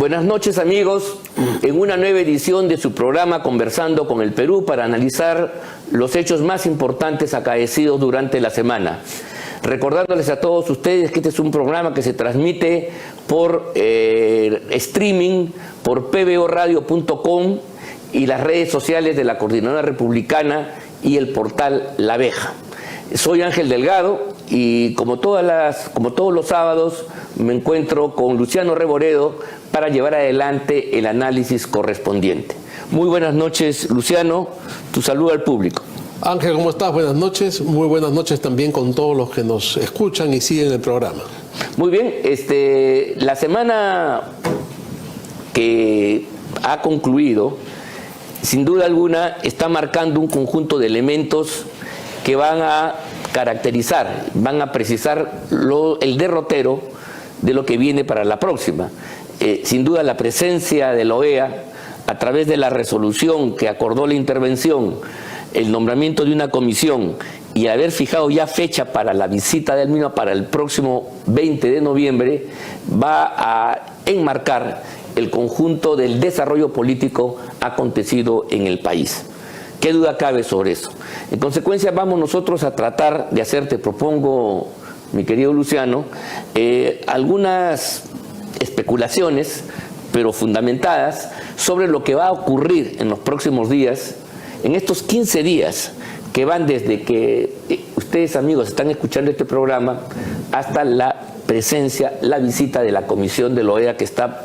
Buenas noches, amigos, en una nueva edición de su programa Conversando con el Perú para analizar los hechos más importantes acaecidos durante la semana. Recordándoles a todos ustedes que este es un programa que se transmite por streaming, por pboradio.com y las redes sociales de la Coordinadora Republicana y el portal La Abeja. Soy Ángel Delgado y como todos los sábados me encuentro con Luciano Reboredo para llevar adelante el análisis correspondiente. Muy buenas noches, Luciano. Tu saludo al público. Ángel, ¿cómo estás? Buenas noches. Muy buenas noches también con todos los que nos escuchan y siguen el programa. Muy bien. La semana que ha concluido, sin duda alguna, está marcando un conjunto de elementos que van a caracterizar, van a precisar el derrotero de lo que viene para la próxima. Sin duda la presencia de la OEA, a través de la resolución que acordó la intervención, el nombramiento de una comisión y haber fijado ya fecha para la visita del mismo para el próximo 20 de noviembre, va a enmarcar el conjunto del desarrollo político acontecido en el país. ¿Qué duda cabe sobre eso? En consecuencia, vamos nosotros a tratar de hacer, te propongo, mi querido Luciano, algunas especulaciones, pero fundamentadas, sobre lo que va a ocurrir en los próximos días, en estos 15 días que van desde que ustedes, amigos, están escuchando este programa hasta la presencia, la visita de la comisión de la OEA que está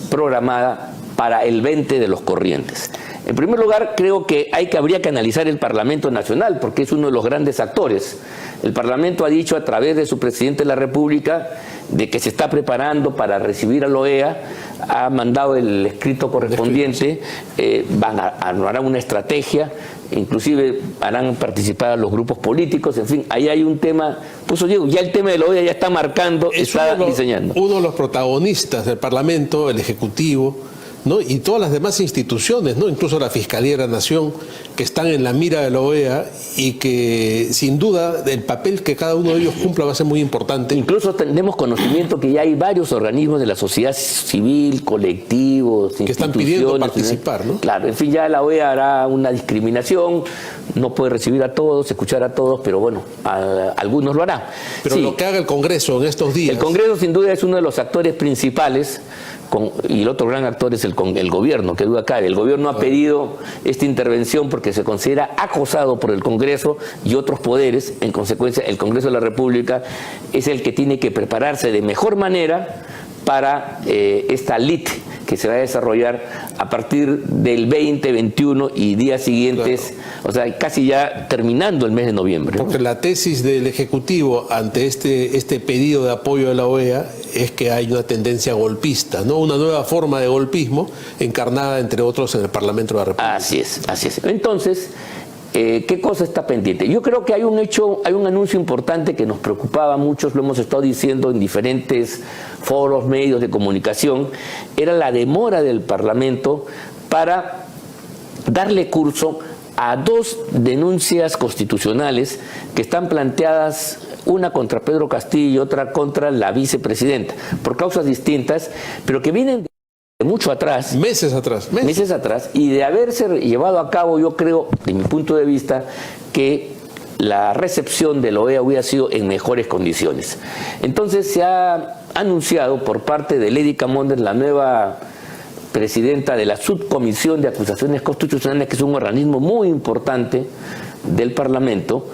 programada para el 20 de los corrientes. En primer lugar, creo que habría que analizar el Parlamento Nacional, porque es uno de los grandes actores. El Parlamento ha dicho a través de su presidente de la República de que se está preparando para recibir a la OEA, ha mandado el escrito correspondiente, harán una estrategia, inclusive harán participar a los grupos políticos, en fin, ahí hay un tema, pues digo, ya el tema de la OEA ya está marcando, está diseñando. Uno de los protagonistas del Parlamento, el Ejecutivo, ¿no? Y todas las demás instituciones, ¿no? Incluso la Fiscalía de la Nación, que están en la mira de la OEA y que sin duda el papel que cada uno de ellos cumpla va a ser muy importante. Incluso tenemos conocimiento que ya hay varios organismos de la sociedad civil, colectivos, que están pidiendo participar, ¿no? Claro, en fin, ya la OEA hará una discriminación, no puede recibir a todos, escuchar a todos, pero bueno, algunos lo hará. Pero sí, lo que haga el Congreso en estos días. El Congreso sin duda es uno de los actores principales, y el otro gran actor es el gobierno, que duda cabe. El gobierno ha pedido esta intervención porque se considera acosado por el Congreso y otros poderes. En consecuencia, el Congreso de la República es el que tiene que prepararse de mejor manera para esta LIT que se va a desarrollar a partir del 20, 21 y días siguientes, claro. O sea, casi ya terminando el mes de noviembre. Porque la tesis del Ejecutivo ante este pedido de apoyo de la OEA es que hay una tendencia golpista, ¿no? Una nueva forma de golpismo encarnada, entre otros, en el Parlamento de la República. Así es, así es. Entonces, ¿qué cosa está pendiente? Yo creo que hay un anuncio importante que nos preocupaba a muchos, lo hemos estado diciendo en diferentes foros, medios de comunicación, era la demora del Parlamento para darle curso a dos denuncias constitucionales que están planteadas, una contra Pedro Castillo y otra contra la vicepresidenta, por causas distintas, pero que vienen de mucho atrás. Meses atrás, y de haberse llevado a cabo, yo creo, de mi punto de vista, que la recepción de la OEA hubiera sido en mejores condiciones. Entonces se ha anunciado por parte de Lady Camondes, la nueva presidenta de la Subcomisión de Acusaciones Constitucionales, que es un organismo muy importante del Parlamento,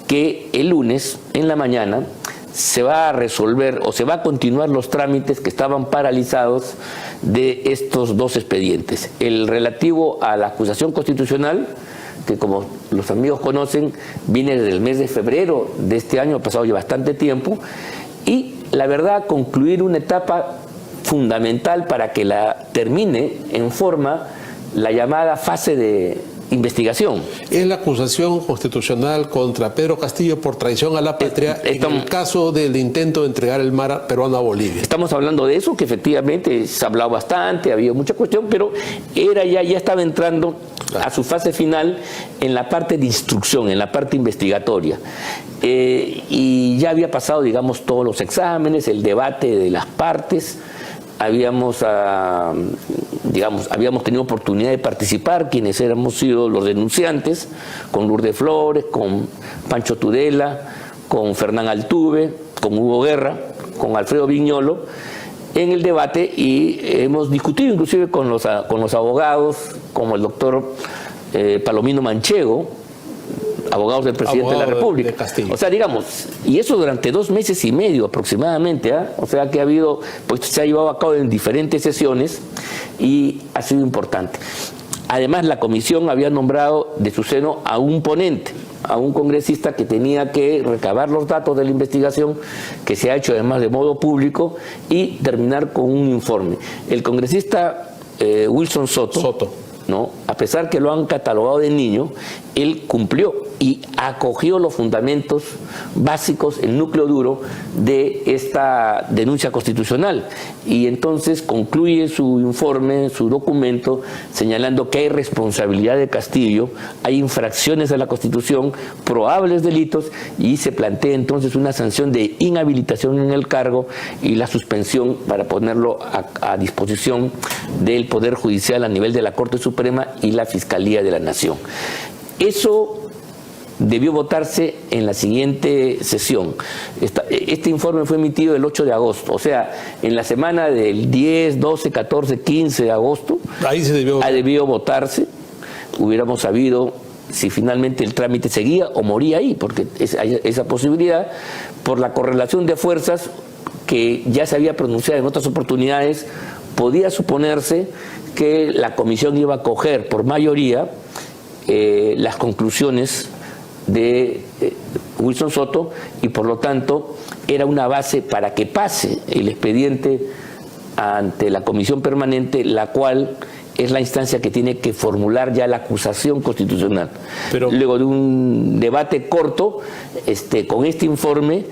que el lunes en la mañana se va a resolver o se va a continuar los trámites que estaban paralizados de estos dos expedientes. El relativo a la acusación constitucional, que como los amigos conocen, viene desde el mes de febrero de este año, ha pasado ya bastante tiempo, y la verdad concluir una etapa fundamental para que la termine en forma la llamada fase de investigación. Es la acusación constitucional contra Pedro Castillo por traición a la patria en el caso del intento de entregar el mar peruano a Bolivia. Estamos hablando de eso, que efectivamente se ha hablado bastante, había mucha cuestión, pero ya estaba entrando a su fase final en la parte de instrucción, en la parte investigatoria. Y ya había pasado, digamos, todos los exámenes, el debate de las partes, habíamos tenido oportunidad de participar, quienes éramos sido los denunciantes, con Lourdes Flores, con Pancho Tudela, con Fernán Altuve, con Hugo Guerra, con Alfredo Viñolo, en el debate, y hemos discutido inclusive con los abogados, como el doctor Palomino Manchego, abogados del presidente de la República. O sea, digamos, y eso durante 2 meses y medio aproximadamente, ¿eh? O sea que ha habido, pues se ha llevado a cabo en diferentes sesiones y ha sido importante. Además, la comisión había nombrado de su seno a un ponente, a un congresista que tenía que recabar los datos de la investigación, que se ha hecho además de modo público, y terminar con un informe. El congresista Wilson Soto, ¿no? A pesar que lo han catalogado de niño, él cumplió y acogió los fundamentos básicos, el núcleo duro de esta denuncia constitucional, y entonces concluye su informe, su documento, señalando que hay responsabilidad de Castillo, hay infracciones a la Constitución, probables delitos, y se plantea entonces una sanción de inhabilitación en el cargo y la suspensión para ponerlo a disposición del Poder Judicial a nivel de la Corte Suprema y la Fiscalía de la Nación. Eso debió votarse en la siguiente sesión. Este informe fue emitido el 8 de agosto, o sea, en la semana del 10, 12, 14, 15 de agosto. Ahí se debió votarse. Hubiéramos sabido si finalmente el trámite seguía o moría ahí, porque hay esa posibilidad, por la correlación de fuerzas que ya se había pronunciado en otras oportunidades. Podía suponerse que la comisión iba a acoger por mayoría las conclusiones de Wilson Soto, y por lo tanto era una base para que pase el expediente ante la comisión permanente, la cual es la instancia que tiene que formular ya la acusación constitucional. Pero luego de un debate corto, con este informe,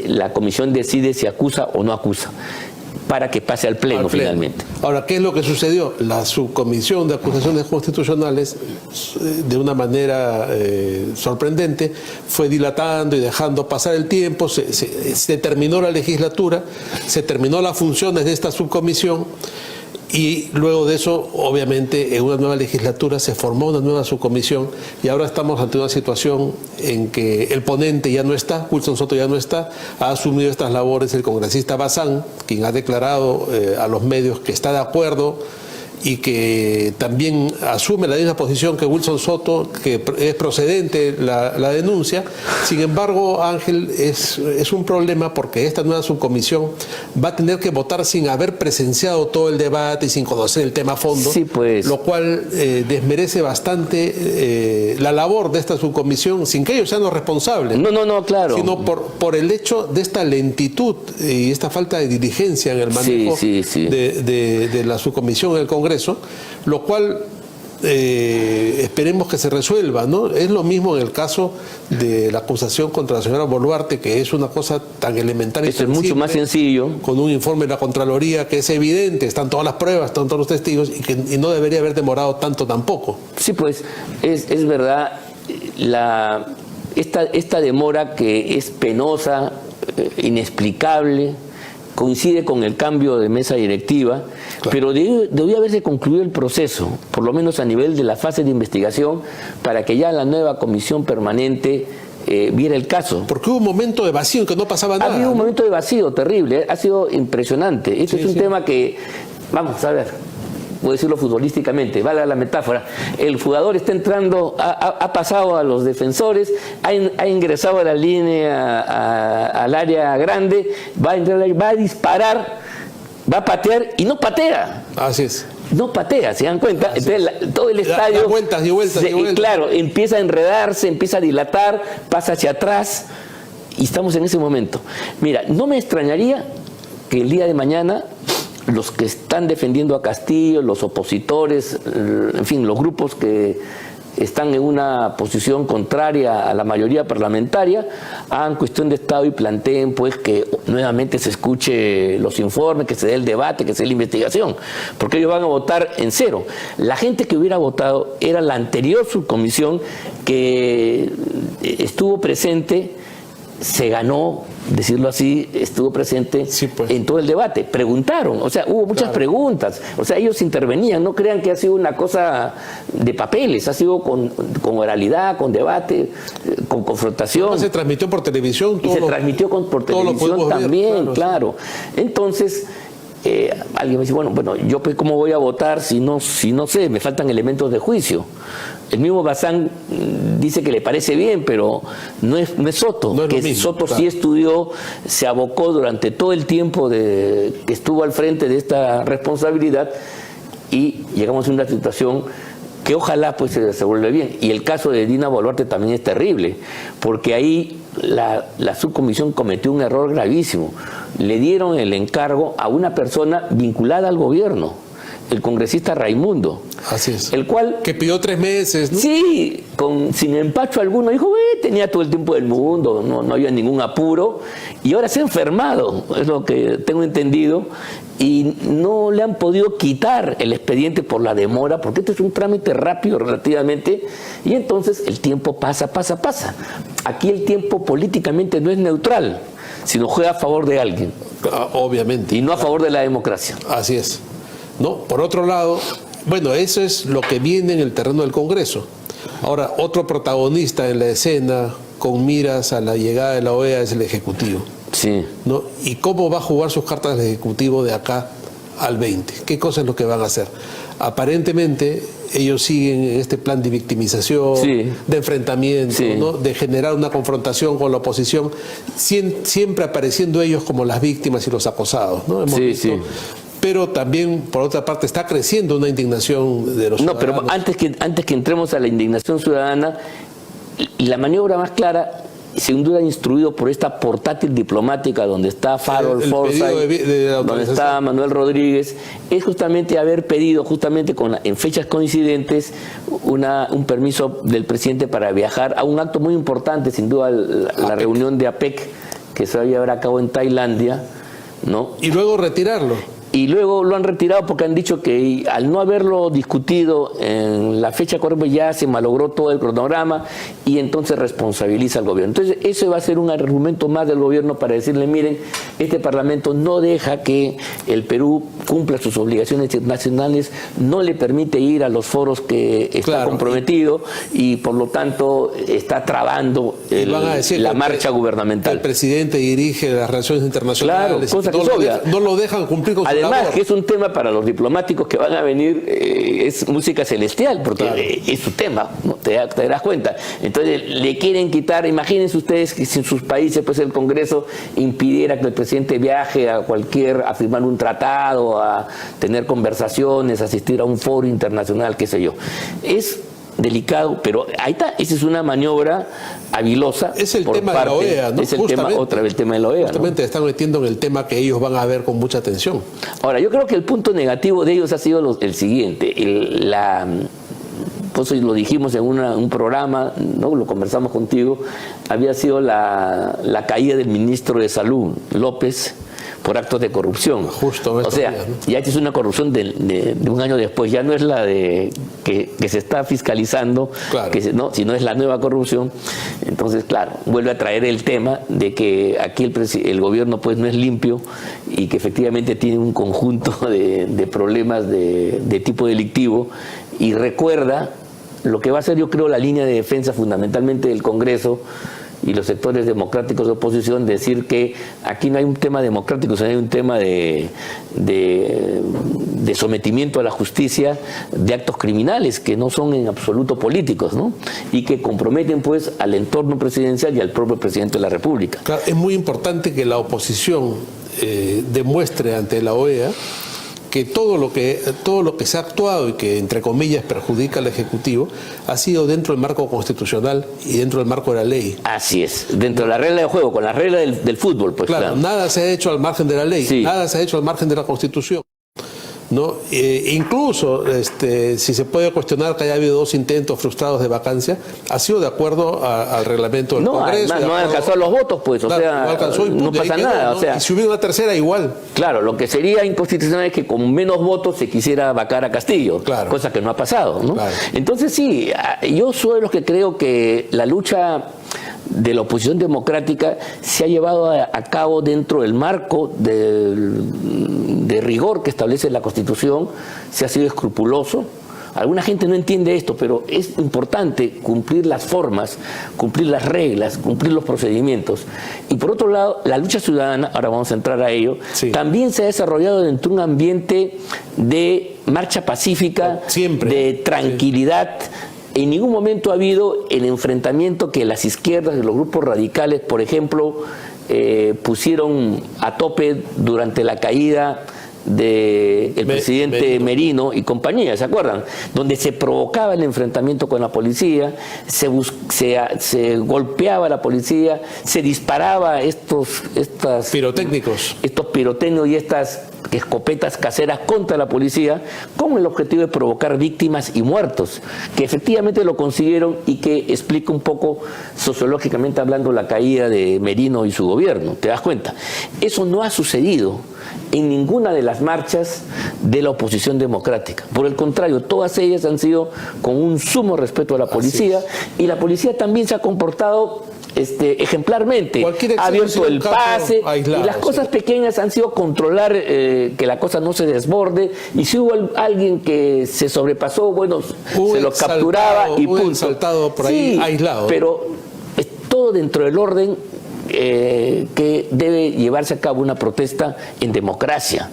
la comisión decide si acusa o no acusa, para que pase al pleno finalmente. Ahora, ¿qué es lo que sucedió? La subcomisión de acusaciones constitucionales, de una manera sorprendente, fue dilatando y dejando pasar el tiempo, se terminó la legislatura, se terminó las funciones de esta subcomisión, y luego de eso, obviamente, en una nueva legislatura se formó una nueva subcomisión, y ahora estamos ante una situación en que el ponente ya no está, Wilson Soto ya no está, ha asumido estas labores el congresista Bazán, quien ha declarado a los medios que está de acuerdo y que también asume la misma posición que Wilson Soto, que es procedente la denuncia. Sin embargo, Ángel, es un problema porque esta nueva subcomisión va a tener que votar sin haber presenciado todo el debate y sin conocer el tema a fondo, sí, pues, lo cual desmerece bastante la labor de esta subcomisión, sin que ellos sean los responsables. No, claro. Sino por el hecho de esta lentitud y esta falta de diligencia en el manejo de la subcomisión en el Congreso, lo cual esperemos que se resuelva, ¿no? Es lo mismo en el caso de la acusación contra la señora Boluarte, que es una cosa tan elemental. Eso es mucho más sencillo. Con un informe de la Contraloría que es evidente, están todas las pruebas, están todos los testigos, y no debería haber demorado tanto tampoco. Sí, pues es verdad, esta demora, que es penosa, inexplicable, coincide con el cambio de mesa directiva, claro, pero debió haberse concluido el proceso, por lo menos a nivel de la fase de investigación, para que ya la nueva comisión permanente viera el caso. Porque hubo un momento de vacío en que no pasaba nada. Ha habido un momento de vacío terrible, ha sido impresionante. Este es un tema que, vamos a ver, puedo decirlo futbolísticamente, vale la metáfora, el jugador está entrando, ha pasado a los defensores, ha ingresado a la línea, al área grande, va a entrar ahí, va a disparar, va a patear y no patea. Así es. No patea, ¿se dan cuenta? Entonces, todo el estadio, da vueltas y vueltas y vueltas. Claro, empieza a enredarse, empieza a dilatar, pasa hacia atrás, y estamos en ese momento. Mira, no me extrañaría que el día de mañana los que están defendiendo a Castillo, los opositores, en fin, los grupos que están en una posición contraria a la mayoría parlamentaria, hagan cuestión de Estado y planteen pues que nuevamente se escuche los informes, que se dé el debate, que se dé la investigación, porque ellos van a votar en cero. La gente que hubiera votado era la anterior subcomisión que estuvo presente se ganó, decirlo así, estuvo presente Sí, pues. en todo el debate. Preguntaron, o sea, hubo muchas preguntas, o sea, ellos intervenían, no crean que ha sido una cosa de papeles, ha sido con oralidad, con debate, con confrontación. Se transmitió por televisión. Y se transmitió por televisión también, claro. Entonces, alguien me dice, bueno, yo pues cómo voy a votar si no sé, me faltan elementos de juicio. El mismo Bazán dice que le parece bien, pero no es Soto, No es que mismo, Soto claro. sí estudió, se abocó durante todo el tiempo que estuvo al frente de esta responsabilidad y llegamos a una situación que ojalá pues se vuelva bien. Y el caso de Dina Boluarte también es terrible, porque ahí la subcomisión cometió un error gravísimo. Le dieron el encargo a una persona vinculada al gobierno, el congresista Raimundo. Así es. El cual... Que pidió 3 meses, ¿no? Sí, sin empacho alguno, dijo, tenía todo el tiempo del mundo, no había ningún apuro, y ahora se ha enfermado, es lo que tengo entendido, y no le han podido quitar el expediente por la demora, porque esto es un trámite rápido relativamente, y entonces el tiempo pasa. Aquí el tiempo políticamente no es neutral, sino juega a favor de alguien, Obviamente. y no a favor de la democracia. Así es. ¿No? Por otro lado, bueno, eso es lo que viene en el terreno del Congreso. Ahora, otro protagonista en la escena con miras a la llegada de la OEA es el Ejecutivo. Sí. ¿No? ¿Y cómo va a jugar sus cartas el Ejecutivo de acá al 20? ¿Qué cosa es lo que van a hacer? Aparentemente, ellos siguen en este plan de victimización, Sí. de enfrentamiento, Sí. ¿no? De generar una confrontación con la oposición, siempre apareciendo ellos como las víctimas y los acosados, ¿no? Hemos Sí, visto. sí. Pero también, por otra parte, está creciendo una indignación de los No, ciudadanos. pero antes que entremos a la indignación ciudadana, la maniobra más clara, sin duda instruido por esta portátil diplomática donde está Farol, El Forsyth, pedido de donde autorización. está Manuel Rodríguez, es justamente haber pedido, justamente en fechas coincidentes, un permiso del presidente para viajar a un acto muy importante, sin duda, la reunión de APEC, que se va a llevar a cabo en Tailandia, ¿no? Y luego retirarlo. Y luego lo han retirado porque han dicho que al no haberlo discutido en la fecha correcta ya se malogró todo el cronograma y entonces responsabiliza al gobierno. Entonces ese va a ser un argumento más del gobierno para decirle, miren, este Parlamento no deja que el Perú cumpla sus obligaciones internacionales, no le permite ir a los foros que está comprometido y por lo tanto está trabando Van a decir la marcha gubernamental. El presidente dirige las relaciones internacionales. Claro, cosa que es obvia. No lo dejan cumplir con su Además, labor. que es un tema para los diplomáticos que van a venir, es música celestial, porque Claro. Es su tema, ¿no? Te darás cuenta. Entonces, le quieren quitar, imagínense ustedes que si en sus países pues el Congreso impidiera que el presidente viaje a firmar un tratado, a tener conversaciones, a asistir a un foro internacional, qué sé yo. Es delicado, pero ahí está, esa es una maniobra habilosa. Es el tema de la OEA, ¿no? Es el tema, otra vez el tema de la OEA. Justamente están metiendo en el tema que ellos van a ver con mucha atención. Ahora, yo creo que el punto negativo de ellos ha sido el siguiente. Pues lo dijimos en un programa, ¿no? Lo conversamos contigo, había sido la caída del ministro de Salud, López, por actos de corrupción. Justo o sea, días, ¿no? ya es una corrupción de un año después, ya no es la de que se está fiscalizando, Claro. sino es la nueva corrupción. Entonces, claro, vuelve a traer el tema de que aquí el gobierno pues no es limpio y que efectivamente tiene un conjunto de problemas de tipo delictivo, y recuerda lo que va a ser, yo creo, la línea de defensa fundamentalmente del Congreso y los sectores democráticos de oposición, decir que aquí no hay un tema democrático, sino hay un tema de sometimiento a la justicia de actos criminales que no son en absoluto políticos, ¿no? Y que comprometen pues al entorno presidencial y al propio presidente de la República. Claro, es muy importante que la oposición demuestre ante la OEA que todo lo que se ha actuado y que, entre comillas, perjudica al Ejecutivo ha sido dentro del marco constitucional y dentro del marco de la ley. Así es, dentro de la regla de juego, con la regla del fútbol, pues Claro, nada se ha hecho al margen de la ley, Sí. nada se ha hecho al margen de la Constitución, ¿no? Incluso, si se puede cuestionar que haya habido 2 intentos frustrados de vacancia, ha sido de acuerdo al reglamento del Congreso. Además, no alcanzó los votos, pues, Claro, no alcanzó y no punto, ahí pasa quedó, nada, ¿no? o sea, Y si hubiera una tercera, igual. claro, lo que sería inconstitucional es que con menos votos se quisiera vacar a Castillo, Claro. cosa que no ha pasado, ¿no? Claro. Entonces sí, yo soy de los que creo que la lucha de la oposición democrática se ha llevado a cabo dentro del marco de rigor que establece la Constitución, se ha sido escrupuloso. Alguna gente no entiende esto, pero es importante cumplir las formas, cumplir las reglas, cumplir los procedimientos. Y por otro lado, la lucha ciudadana, ahora vamos a entrar a ello, sí, también se ha desarrollado dentro de un ambiente de marcha pacífica, siempre, de tranquilidad. Sí. En ningún momento ha habido el enfrentamiento que las izquierdas y los grupos radicales, por ejemplo, pusieron a tope durante la caída del presidente Merino y compañía, ¿se acuerdan? Donde se provocaba el enfrentamiento con la policía, se golpeaba a la policía, se disparaba estos pirotécnicos y estas escopetas caseras contra la policía, con el objetivo de provocar víctimas y muertos, que efectivamente lo consiguieron y que explica un poco sociológicamente hablando la caída de Merino y su gobierno. ¿Te das cuenta? Eso no ha sucedido en ninguna de las marchas de la oposición democrática. Por el contrario, todas ellas han sido con un sumo respeto a la policía, y la policía también se ha comportado ejemplarmente, ha abierto el pase, aislado, y las cosas pequeñas han sido controlar que la cosa no se desborde, y si hubo alguien que se sobrepasó, bueno, se lo capturaba y punto. Saltado por ahí, sí, aislado. Pero es todo dentro del orden que debe llevarse a cabo una protesta en democracia.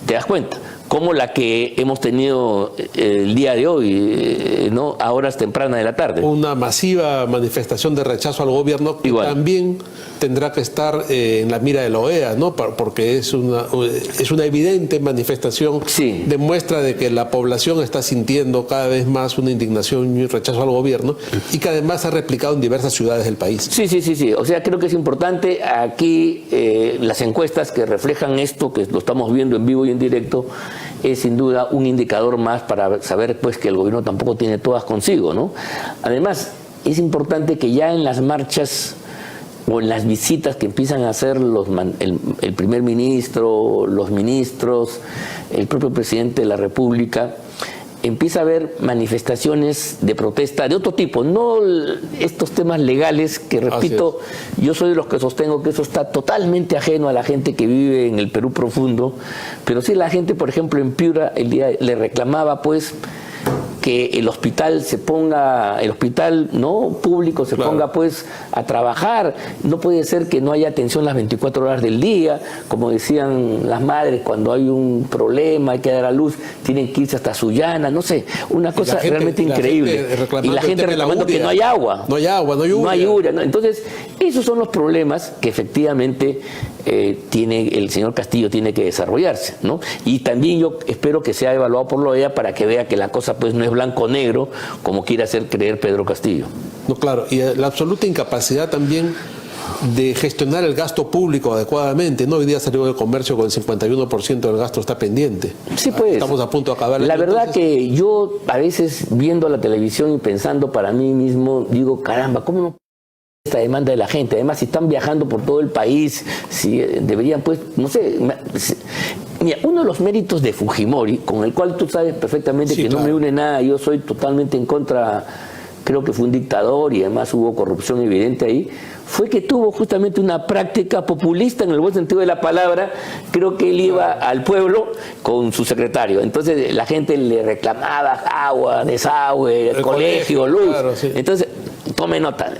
¿Te das cuenta? Como la que hemos tenido el día de hoy, ¿no? A horas tempranas de la tarde. Una masiva manifestación de rechazo al gobierno que igual también tendrá que estar en la mira de la OEA, ¿no? Porque es una evidente manifestación, sí, de muestra de que la población está sintiendo cada vez más una indignación y un rechazo al gobierno, y que además ha replicado en diversas ciudades del país. Sí. O sea, creo que es importante aquí las encuestas que reflejan esto, que lo estamos viendo en vivo y en directo, es sin duda un indicador más para saber pues que el gobierno tampoco tiene todas consigo, ¿no? Además, es importante que ya en las marchas o en las visitas que empiezan a hacer el primer ministro, los ministros, el propio presidente de la República, empieza a haber manifestaciones de protesta de otro tipo, no estos temas legales que, repito, yo soy de los que sostengo que eso está totalmente ajeno a la gente que vive en el Perú profundo, pero sí la gente, por ejemplo, en Piura le reclamaba pues que el hospital no público se ponga pues a trabajar. No puede ser que no haya atención las 24 horas del día, como decían las madres, cuando hay un problema, hay que dar a luz, tienen que irse hasta Sullana, no sé, una cosa realmente increíble. Y la gente reclamando que no hay agua. No hay agua, no hay urea. No hay urea, ¿no? Entonces, esos son los problemas que efectivamente tiene el señor Castillo, tiene que desarrollarse, ¿no? Y también yo espero que sea evaluado por la OEA para que vea que la cosa pues no es blanco-negro, como quiere hacer creer Pedro Castillo. No, claro, y la absoluta incapacidad también de gestionar el gasto público adecuadamente, ¿no? Hoy día salió del comercio con el 51% del gasto está pendiente. Sí, pues. Estamos a punto de acabar. La verdad que yo a veces viendo la televisión y pensando para mí mismo, digo, caramba, ¿cómo no esta demanda de la gente? Además, si están viajando por todo el país, si deberían pues, no sé. Mira, uno de los méritos de Fujimori, con el cual tú sabes perfectamente que claro, no me une nada, yo soy totalmente en contra, creo que fue un dictador y además hubo corrupción evidente ahí, fue que tuvo justamente una práctica populista en el buen sentido de la palabra. Creo que él iba al pueblo con su secretario, entonces la gente le reclamaba agua, desagüe, el colegio, luz, claro, sí. Entonces tome nota.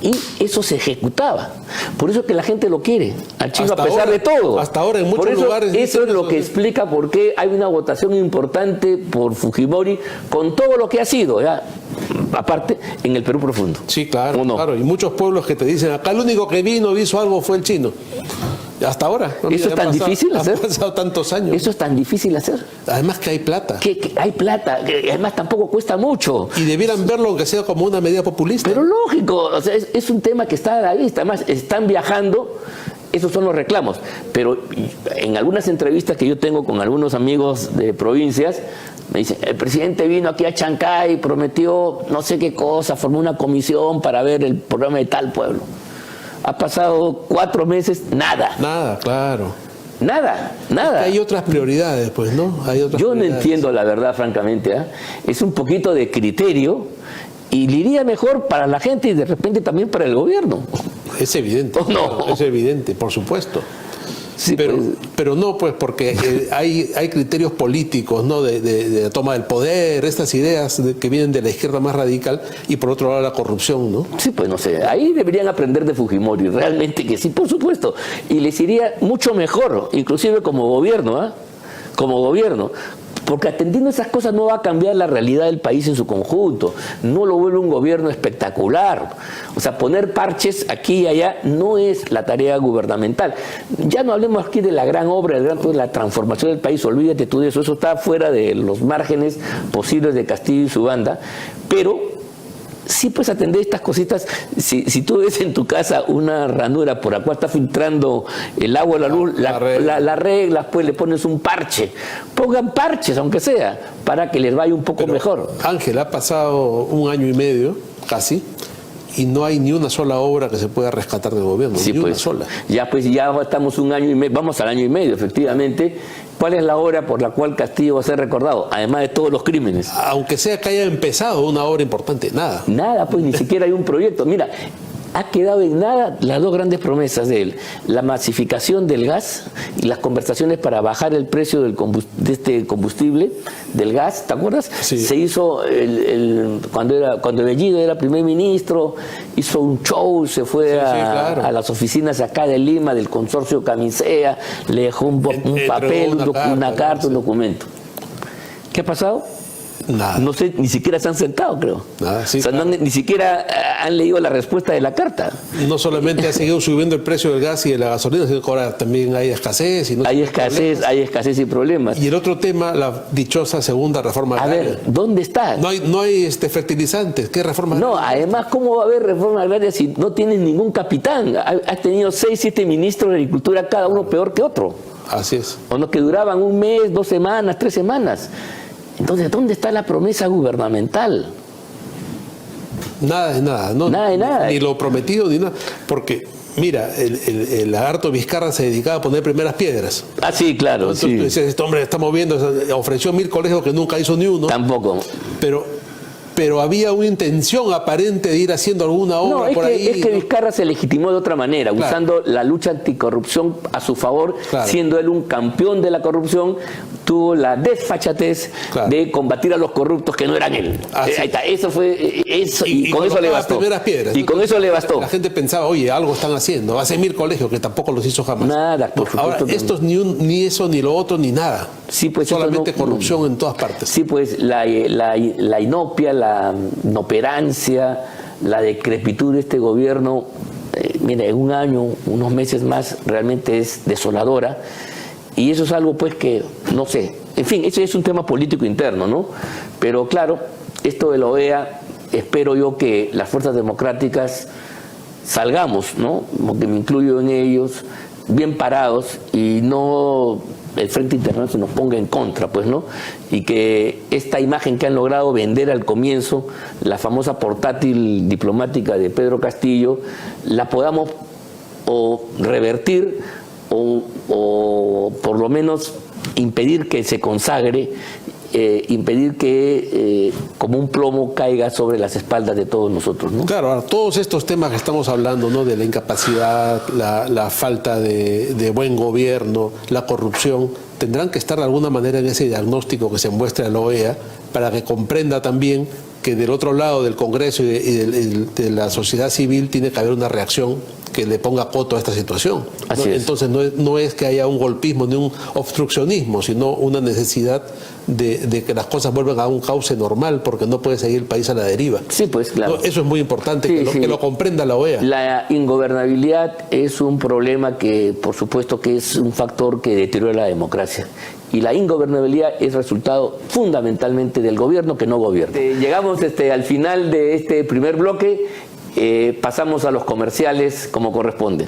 Y eso se ejecutaba. Por eso que la gente lo quiere, al Chino, a pesar de todo. Hasta ahora en muchos lugares. Eso es lo que explica por qué hay una votación importante por Fujimori con todo lo que ha sido, ya, aparte, en el Perú profundo. Sí, claro, no? Claro. Y muchos pueblos que te dicen, acá el único que hizo algo fue el Chino. Hasta ahora. Eso es tan difícil hacer. Han pasado tantos años. Eso es tan difícil hacer. Además que hay plata. Que hay plata, que además tampoco cuesta mucho. Y debieran verlo aunque sea como una medida populista. Pero lógico, o sea, es un tema que está a la vista. Además, están viajando, esos son los reclamos. Pero en algunas entrevistas que yo tengo con algunos amigos de provincias, me dicen, el presidente vino aquí a Chancay, prometió no sé qué cosa, formó una comisión para ver el problema de tal pueblo. Ha pasado 4 meses, nada. Nada, claro. Nada. Hay otras prioridades, pues, ¿no? Yo no entiendo, la verdad, francamente, ¿eh? Es un poquito de criterio y le iría mejor para la gente y de repente también para el gobierno. Es evidente, ¿O no? es evidente, por supuesto. Sí, pero no, pues, porque hay criterios políticos, ¿no? De toma del poder, estas ideas que vienen de la izquierda más radical, y por otro lado la corrupción, ¿no? Sí, pues no sé, ahí deberían aprender de Fujimori, realmente que sí, por supuesto, y les iría mucho mejor, inclusive como gobierno, ¿ah? Como gobierno, porque atendiendo esas cosas no va a cambiar la realidad del país en su conjunto, no lo vuelve un gobierno espectacular. O sea, poner parches aquí y allá no es la tarea gubernamental. Ya no hablemos aquí de la gran obra, de la transformación del país, olvídate tú de eso, eso está fuera de los márgenes posibles de Castillo y su banda, pero sí puedes atender estas cositas. Si tú ves en tu casa una ranura por la cual está filtrando el agua o la luz, la arreglas, pues le pones un parche. Pongan parches, aunque sea, para que les vaya un poco mejor. Ángel, ha pasado 1 año y medio, casi, y no hay ni una sola obra que se pueda rescatar del gobierno, Sí, ni pues, una sola. ya estamos 1 año y medio, vamos al año y medio, efectivamente. ¿Cuál es la obra por la cual Castillo va a ser recordado? Además de todos los crímenes. Aunque sea que haya empezado una obra importante, nada. Nada, pues ni siquiera hay un proyecto. Mira, ha quedado en nada las 2 grandes promesas de él: la masificación del gas y las conversaciones para bajar el precio de este combustible, del gas, ¿te acuerdas? Sí. Se hizo cuando Bellido era primer ministro, hizo un show, se fue claro, a las oficinas acá de Lima del consorcio Camisea, le dejó un papel, una carta, un documento. ¿Qué ha pasado? Nada. No sé, ni siquiera se han sentado, creo. Nada, sí, o sea, claro. ni siquiera han leído la respuesta de la carta. No solamente ha seguido subiendo el precio del gas y de la gasolina, sino que ahora también hay escasez. Y Hay escasez y problemas. Y el otro tema, la dichosa segunda reforma agraria. A ver, ¿dónde está? No hay fertilizantes. ¿Qué reforma No, agraria? además, ¿cómo va a haber reforma agraria si no tienes ningún capitán? Has tenido 6, 7 ministros de Agricultura, cada uno peor que otro. Así es. O no, que duraban 1 mes, 2 semanas, 3 semanas. Entonces, ¿dónde está la promesa gubernamental? Nada de nada. No, Nada de nada. Ni lo prometido, ni nada. Porque, mira, el lagarto Vizcarra se dedicaba a poner primeras piedras. Ah, sí, claro. Entonces tú dices, este hombre está moviendo, ofreció 1000 colegios que nunca hizo ni uno. Tampoco. Pero había una intención aparente de ir haciendo alguna obra por ahí. Es que Vizcarra se legitimó de otra manera, Claro. usando la lucha anticorrupción a su favor, Claro. siendo él un campeón de la corrupción, tuvo la desfachatez Claro. de combatir a los corruptos que no eran él. Así. Ahí está, eso fue, eso, y con eso le colocaba bastó. primeras piedras. Y con eso le bastó. La gente pensaba, oye, algo están haciendo. Hace 1000 colegios que tampoco los hizo jamás. Nada, por supuesto. Ahora, que no. estos ni eso, ni lo otro, ni nada. Sí, pues, solamente esto no- corrupción en todas partes. Sí, pues la inopia, la inoperancia, la decrepitud de este gobierno, mira, en 1 año, unos meses más, realmente es desoladora. Y eso es algo, pues, que, no sé, en fin, eso es un tema político interno, ¿no? Pero claro, esto de la OEA, espero yo que las fuerzas democráticas salgamos, ¿no? Porque me incluyo en ellos, bien parados, y no el Frente Internacional se nos ponga en contra, pues, ¿no? Y que esta imagen que han logrado vender al comienzo, la famosa portátil diplomática de Pedro Castillo, la podamos o revertir o por lo menos impedir que se consagre, impedir que como un plomo caiga sobre las espaldas de todos nosotros, ¿no? Claro, ahora, todos estos temas que estamos hablando, ¿no? De la incapacidad, la falta de buen gobierno, la corrupción, tendrán que estar de alguna manera en ese diagnóstico que se muestra en la OEA para que comprenda también que del otro lado del Congreso y de la sociedad civil tiene que haber una reacción que le ponga coto a esta situación. Así ¿no? es. Entonces no es que haya un golpismo ni un obstruccionismo, sino una necesidad de que las cosas vuelvan a un cauce normal, porque no puede seguir el país a la deriva. Sí, pues, claro. ¿No? Eso es muy importante, Sí, que lo comprenda la OEA. La ingobernabilidad es un problema que, por supuesto, que es un factor que deteriora la democracia. Y la ingobernabilidad es resultado fundamentalmente del gobierno que no gobierna. Llegamos al final de este primer bloque, pasamos a los comerciales como corresponde.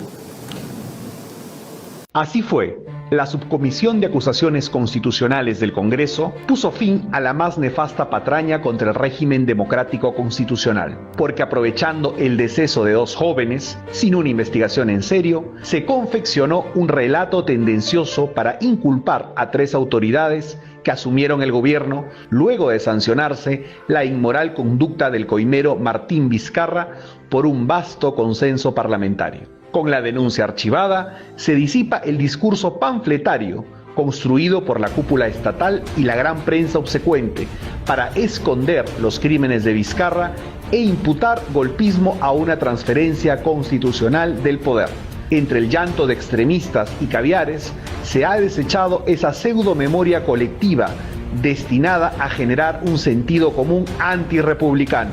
Así fue La Subcomisión de Acusaciones Constitucionales del Congreso puso fin a la más nefasta patraña contra el régimen democrático constitucional, porque aprovechando el deceso de 2 jóvenes, sin una investigación en serio, se confeccionó un relato tendencioso para inculpar a 3 autoridades que asumieron el gobierno luego de sancionarse la inmoral conducta del coimero Martín Vizcarra por un vasto consenso parlamentario. Con la denuncia archivada, se disipa el discurso panfletario construido por la cúpula estatal y la gran prensa obsecuente para esconder los crímenes de Vizcarra e imputar golpismo a una transferencia constitucional del poder. Entre el llanto de extremistas y caviares, se ha desechado esa pseudo-memoria colectiva destinada a generar un sentido común antirrepublicano,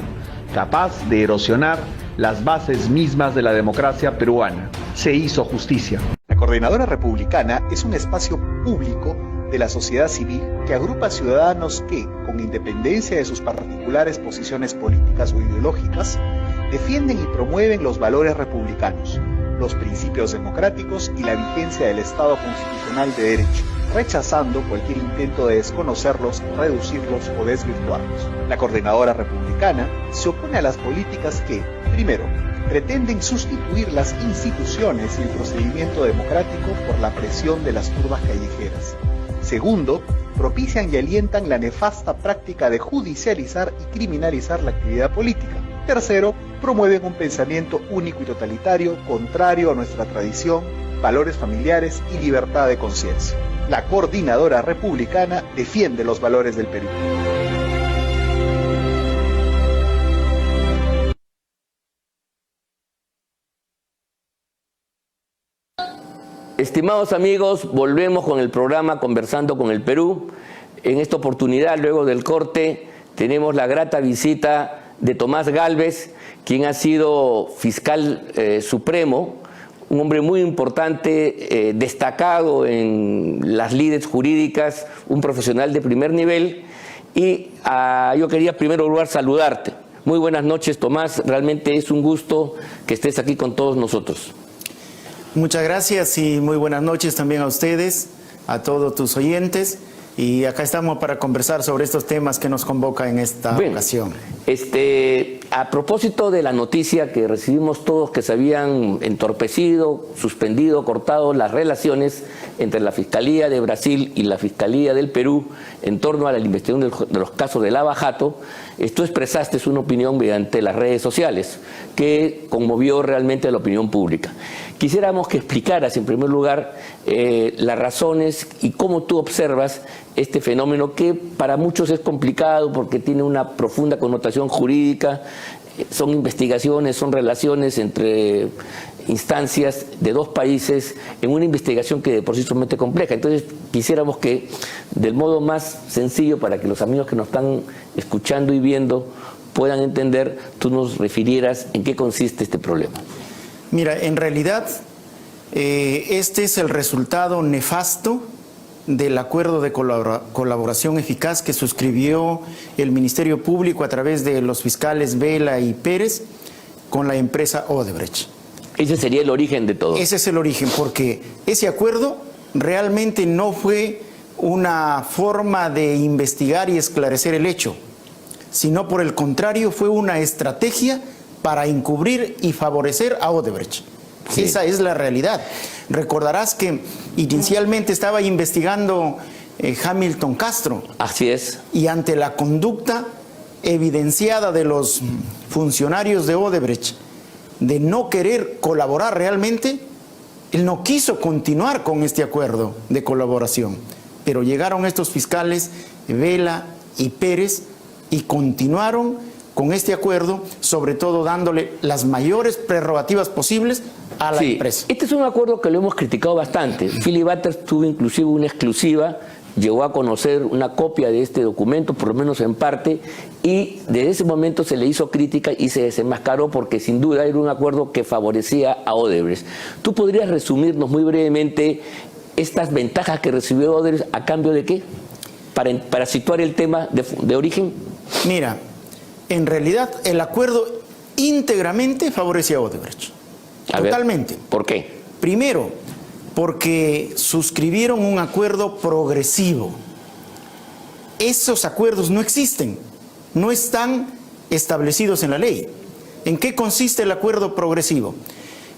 capaz de erosionar las bases mismas de la democracia peruana. Se hizo justicia. La Coordinadora Republicana es un espacio público de la sociedad civil que agrupa ciudadanos que, con independencia de sus particulares posiciones políticas o ideológicas, defienden y promueven los valores republicanos, los principios democráticos y la vigencia del Estado constitucional de derecho, rechazando cualquier intento de desconocerlos, reducirlos o desvirtuarlos. La Coordinadora Republicana se opone a las políticas que, primero, pretenden sustituir las instituciones y el procedimiento democrático por la presión de las turbas callejeras. Segundo, propician y alientan la nefasta práctica de judicializar y criminalizar la actividad política. Tercero, promueven un pensamiento único y totalitario contrario a nuestra tradición, valores familiares y libertad de conciencia. La Coordinadora Republicana defiende los valores del Perú. Estimados amigos, volvemos con el programa Conversando con el Perú. En esta oportunidad, luego del corte, tenemos la grata visita de Tomás Gálvez, quien ha sido fiscal supremo, un hombre muy importante, destacado en las lides jurídicas, un profesional de primer nivel. Y yo quería en primer lugar saludarte. Muy buenas noches, Tomás. Realmente es un gusto que estés aquí con todos nosotros. Muchas gracias y muy buenas noches también a ustedes, a todos tus oyentes. Y acá estamos para conversar sobre estos temas que nos convoca en esta ocasión. A propósito de la noticia que recibimos todos que se habían entorpecido, suspendido, cortado las relaciones entre la Fiscalía de Brasil y la Fiscalía del Perú en torno a la investigación de los casos de Lava Jato, tú expresaste una opinión mediante las redes sociales que conmovió realmente a la opinión pública. Quisiéramos que explicaras en primer lugar las razones y cómo tú observas este fenómeno que para muchos es complicado porque tiene una profunda connotación jurídica, son investigaciones, son relaciones entre instancias de 2 países en una investigación que de por sí es sumamente compleja. Entonces quisiéramos que del modo más sencillo para que los amigos que nos están escuchando y viendo puedan entender, tú nos refirieras en qué consiste este problema. Mira, en realidad este es el resultado nefasto del acuerdo de colaboración eficaz que suscribió el Ministerio Público a través de los fiscales Vela y Pérez con la empresa Odebrecht. Ese sería el origen de todo. Ese es el origen, porque ese acuerdo realmente no fue una forma de investigar y esclarecer el hecho, sino por el contrario fue una estrategia para encubrir y favorecer a Odebrecht. Sí. Esa es la realidad. Recordarás que inicialmente estaba investigando Hamilton Castro. Así es. Y ante la conducta evidenciada de los funcionarios de Odebrecht de no querer colaborar realmente, él no quiso continuar con este acuerdo de colaboración. Pero llegaron estos fiscales, Vela y Pérez, y continuaron con este acuerdo, sobre todo dándole las mayores prerrogativas posibles a la empresa. Este es un acuerdo que lo hemos criticado bastante. Philip Butters tuvo inclusive una exclusiva, llegó a conocer una copia de este documento, por lo menos en parte, y desde ese momento se le hizo crítica y se desenmascaró porque sin duda era un acuerdo que favorecía a Odebrecht. ¿Tú podrías resumirnos muy brevemente estas ventajas que recibió Odebrecht a cambio de qué? Para situar el tema de origen. Mira, en realidad el acuerdo íntegramente favorece a Odebrecht. Totalmente. ¿Por qué? Primero, porque suscribieron un acuerdo progresivo. Esos acuerdos no existen, no están establecidos en la ley. ¿En qué consiste el acuerdo progresivo?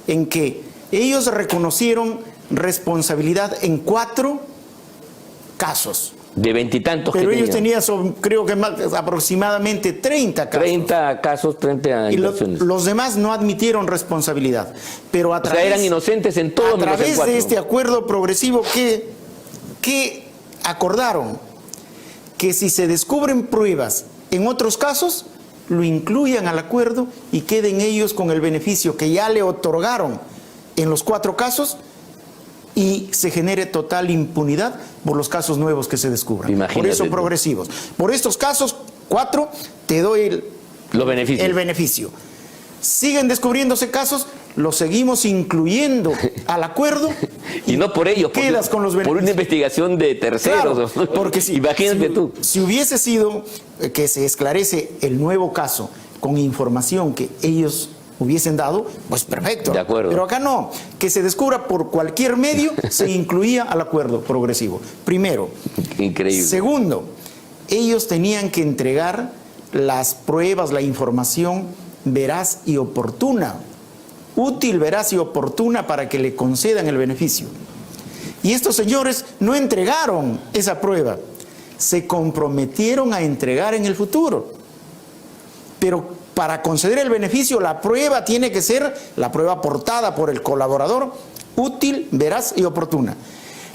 En que ellos reconocieron responsabilidad en 4 casos. De 20 y tantos Pero que ellos tenían. tenían, creo que aproximadamente 30 casos. 30 casos, 30 Y infracciones. los demás no admitieron responsabilidad. Pero O sea, eran inocentes en todos a menos en través 4. de este acuerdo progresivo que acordaron que si se descubren pruebas en otros casos, lo incluyan al acuerdo y queden ellos con el beneficio que ya le otorgaron en los 4 casos y se genere total impunidad por los casos nuevos que se descubran. Imagínate Por eso tú. progresivos. Por estos casos, 4, te doy Los beneficios. el beneficio. Siguen descubriéndose casos, los seguimos incluyendo al acuerdo Y no por ellos, quedas con los por una beneficios. investigación de terceros. Claro, porque Imagínate tú. Si hubiese sido que se esclarece el nuevo caso con información que ellos hubiesen dado, pues perfecto. De acuerdo. Pero acá no, que se descubra por cualquier medio, se incluía al acuerdo progresivo. Primero. Increíble. Segundo, ellos tenían que entregar las pruebas, la información veraz y oportuna, útil, veraz y oportuna para que le concedan el beneficio. Y estos señores no entregaron esa prueba, se comprometieron a entregar en el futuro. Pero para conceder el beneficio, la prueba tiene que ser la prueba aportada por el colaborador, útil, veraz y oportuna.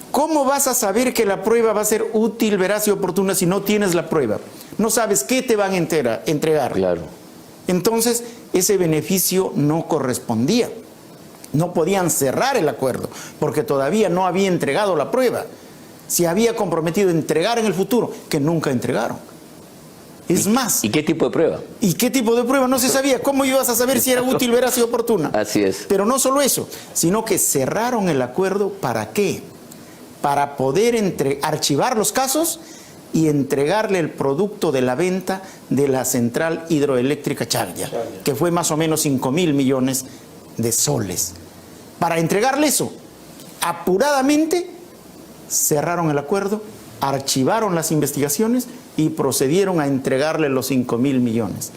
¿Cómo vas a saber que la prueba va a ser útil, veraz y oportuna si no tienes la prueba? No sabes qué te van a entregar. Claro. Entonces, ese beneficio no correspondía. No podían cerrar el acuerdo, porque todavía no había entregado la prueba. Se había comprometido a entregar en el futuro, que nunca entregaron. Es más. ¿Y qué tipo de prueba? ¿Y qué tipo de prueba? No se sabía. ¿Cómo ibas a saber si era útil, veraz y oportuna? Así es. Pero no solo eso, sino que cerraron el acuerdo. ¿Para qué? Para poder archivar los casos y entregarle el producto de la venta de la central hidroeléctrica Chaglia, que fue más o menos 5.000 millones de soles. Para entregarle eso, apuradamente cerraron el acuerdo, archivaron las investigaciones y procedieron a entregarle los 5.000 millones.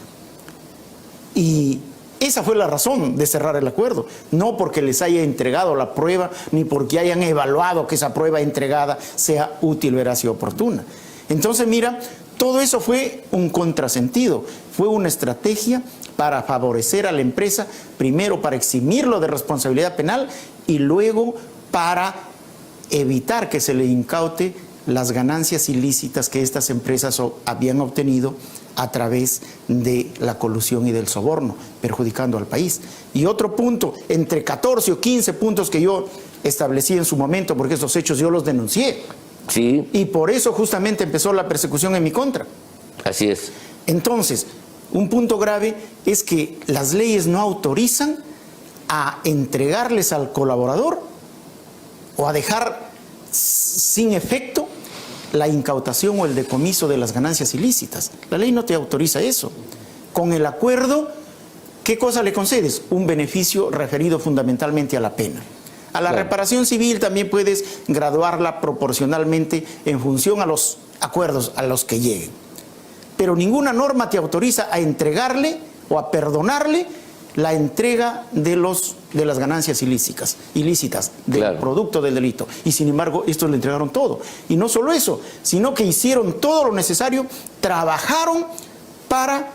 Y esa fue la razón de cerrar el acuerdo, no porque les haya entregado la prueba, ni porque hayan evaluado que esa prueba entregada sea útil, veraz y oportuna. Entonces, mira, todo eso fue un contrasentido, fue una estrategia para favorecer a la empresa, primero para eximirlo de responsabilidad penal y luego para evitar que se le incaute las ganancias ilícitas que estas empresas habían obtenido a través de la colusión y del soborno, perjudicando al país. Y otro punto, entre 14 o 15 puntos que yo establecí en su momento, porque esos hechos yo los denuncié. Sí. Y por eso justamente empezó la persecución en mi contra. Así es. Entonces, un punto grave es que las leyes no autorizan a entregarles al colaborador o a dejar sin efecto la incautación o el decomiso de las ganancias ilícitas. La ley no te autoriza eso. Con el acuerdo, ¿qué cosa le concedes? Un beneficio referido fundamentalmente a la pena. A la reparación civil también puedes graduarla proporcionalmente en función a los acuerdos a los que lleguen. Pero ninguna norma te autoriza a entregarle o a perdonarle la entrega de las ganancias ilícitas del producto del delito. Y sin embargo, estos le entregaron todo. Y no solo eso, sino que hicieron todo lo necesario, trabajaron para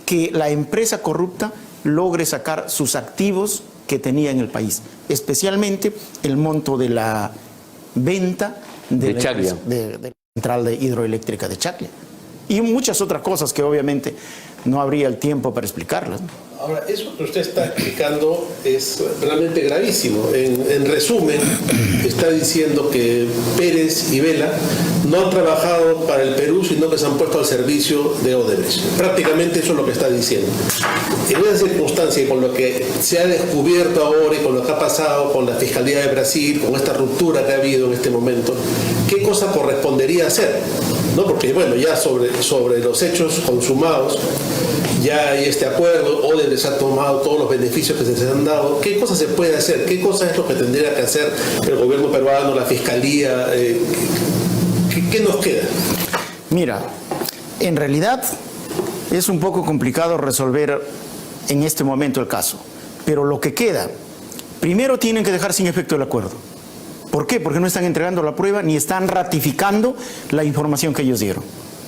que la empresa corrupta logre sacar sus activos que tenía en el país, especialmente el monto de la venta de la central hidroeléctrica de Chaglia. Y muchas otras cosas que obviamente no habría el tiempo para explicarlas. Ahora, eso que usted está explicando es realmente gravísimo. En resumen, está diciendo que Pérez y Vela no han trabajado para el Perú, sino que se han puesto al servicio de Odebrecht. Prácticamente eso es lo que está diciendo. En esa circunstancia, con lo que se ha descubierto ahora y con lo que ha pasado con la Fiscalía de Brasil, con esta ruptura que ha habido en este momento, ¿qué cosa correspondería hacer? ¿No? Porque, bueno, ya sobre los hechos consumados, ya hay este acuerdo, Odebrecht les ha tomado, todos los beneficios que se les han dado. ¿Qué cosas se puede hacer? ¿Qué cosa es lo que tendría que hacer el gobierno peruano, la fiscalía? ¿Qué nos queda? Mira, en realidad es un poco complicado resolver en este momento el caso, pero lo que queda, primero tienen que dejar sin efecto el acuerdo. ¿Por qué? Porque no están entregando la prueba ni están ratificando la información que ellos dieron.